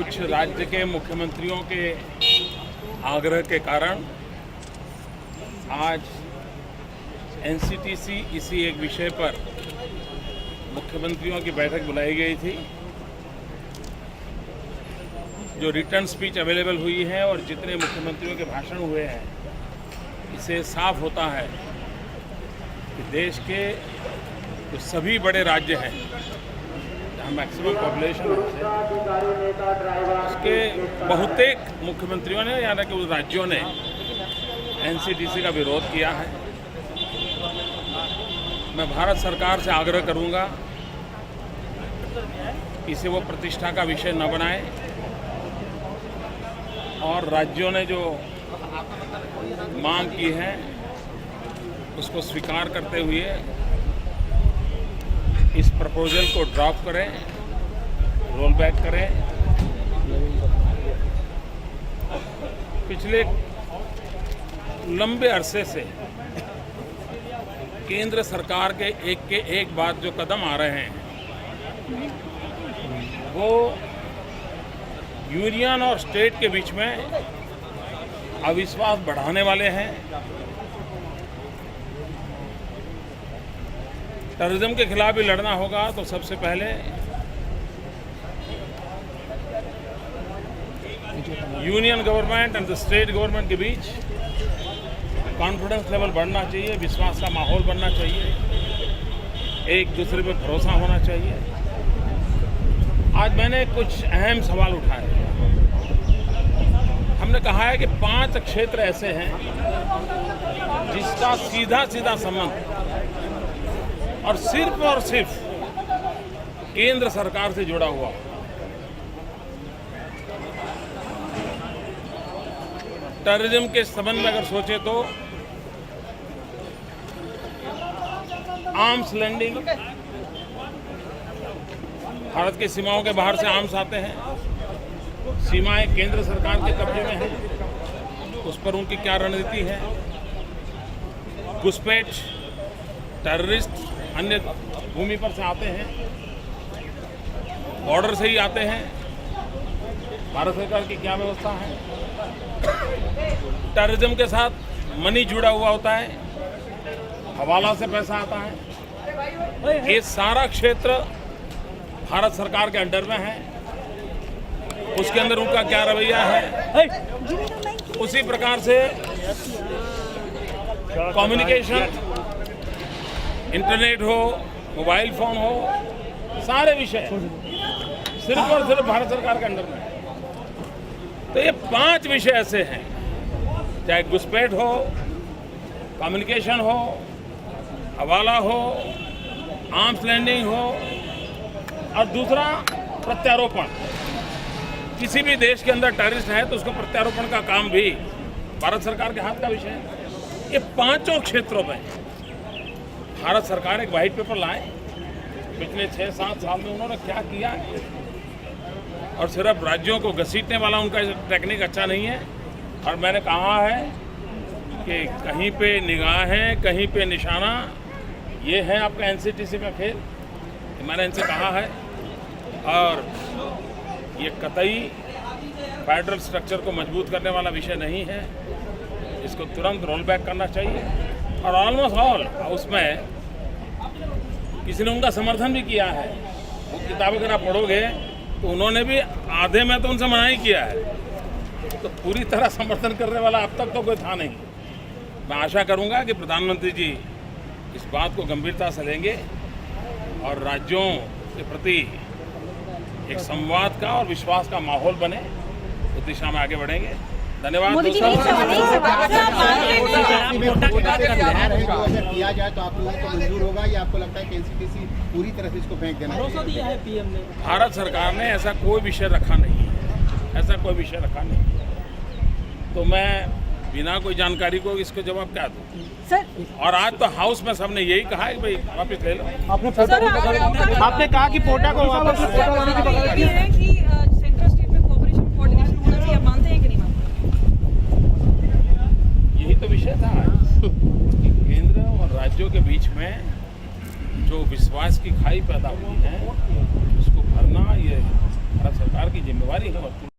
कुछ राज्य के मुख्यमंत्रियों के आग्रह के कारण आज एनसीटीसी इसी एक विषय पर मुख्यमंत्रियों की बैठक बुलाई गई थी। जो रिटर्न स्पीच अवेलेबल हुई है और जितने मुख्यमंत्रियों के भाषण हुए हैं, इससे साफ होता है कि देश के जो सभी बड़े राज्य हैं जहाँ मैक्सिमम पॉपुलेशन है, उसके बहुतेक मुख्यमंत्रियों ने यानी कि उस राज्यों ने एनसीटीसी का विरोध किया है। मैं भारत सरकार से आग्रह करूंगा कि इसे वो प्रतिष्ठा का विषय न बनाए और राज्यों ने जो मांग की है उसको स्वीकार करते हुए इस प्रपोजल को ड्रॉप करें, रोल बैक करें। पिछले लंबे अरसे से केंद्र सरकार के एक बाद जो कदम आ रहे हैं वो यूनियन और स्टेट के बीच में अविश्वास बढ़ाने वाले हैं। टेररिज्म के खिलाफ भी लड़ना होगा तो सबसे पहले union government and the state government के बीच कॉन्फिडेंस लेवल बढ़ना चाहिए, विश्वास का माहौल बनना चाहिए, एक दूसरे पर भरोसा होना चाहिए। आज मैंने कुछ अहम सवाल उठाए। हमने कहा है कि 5 क्षेत्र ऐसे हैं जिसका सीधा संबंध और सिर्फ केंद्र सरकार से जुड़ा हुआ। टेररिज्म के संबंध में अगर सोचे तो आर्म्स लैंडिंग, भारत की सीमाओं के बाहर से आर्म्स आते हैं, सीमाएं केंद्र सरकार के कब्जे में हैं, उस पर उनकी क्या रणनीति है। घुसपैठ, टेररिस्ट अन्य भूमि पर से आते हैं, बॉर्डर से ही आते हैं, भारत सरकार की क्या व्यवस्था है। टेररिज्म के साथ मनी जुड़ा हुआ होता है, हवाला से पैसा आता है। ये सारा क्षेत्र भारत सरकार के अंडर में है, उसके अंदर उनका क्या रवैया है। उसी प्रकार से कम्युनिकेशन, इंटरनेट हो, मोबाइल फोन हो, सारे विषय सिर्फ और सिर्फ भारत सरकार के अंडर में है। तो ये 5 विषय ऐसे हैं, चाहे घुसपैठ हो, कम्युनिकेशन हो, हवाला हो, आर्म्स लैंडिंग हो और दूसरा प्रत्यारोपण। किसी भी देश के अंदर टेररिस्ट है तो उसको प्रत्यारोपण का काम भी भारत सरकार के हाथ का विषय है। ये 5 क्षेत्रों में भारत सरकार एक वाइट पेपर लाए। पिछले 6-7 साल में उन्होंने क्या किया है, और सिर्फ राज्यों को घसीटने वाला उनका टेक्निक अच्छा नहीं है। और मैंने कहा है कि कहीं पे निगाहें, कहीं पे निशाना, ये है आपका एनसीटीसी में खेल। मैंने इनसे कहा है और ये कतई फेडरल स्ट्रक्चर को मजबूत करने वाला विषय नहीं है, इसको तुरंत रोल बैक करना चाहिए। और ऑलमोस्ट ऑल उसमें किसी ने उनका समर्थन भी किया है। वो किताब अगर आप पढ़ोगे तो उन्होंने भी आधे में तो उनसे मना ही किया है, तो पूरी तरह समर्थन करने वाला अब तक तो कोई था नहीं। मैं आशा करूंगा कि प्रधानमंत्री जी इस बात को गंभीरता से लेंगे और राज्यों के प्रति एक संवाद का और विश्वास का माहौल बने, उस दिशा में आगे बढ़ेंगे। धन्यवाद। अगर किया जाए तो आप लोगों को मंजूर होगा या आपको लगता है कि एनसीटीसी पूरी तरह से इसको फेंक देना भरोसा दिया है पीएम ने? भारत सरकार ने ऐसा कोई विषय रखा नहीं है, ऐसा कोई विषय रखा नहीं है। तो मैं बिना कोई जानकारी को इसको जवाब क्या दूं सर? और आज तो हाउस में सबने यही कहा है कि भाई वापस ले लो। आपने कहा कि पोटा को वापस यही तो विषय था आज कि केंद्र और राज्यों के बीच में जो विश्वास की खाई पैदा हुई है उसको भरना ये भारत सरकार की जिम्मेदारी आभारी हूँ।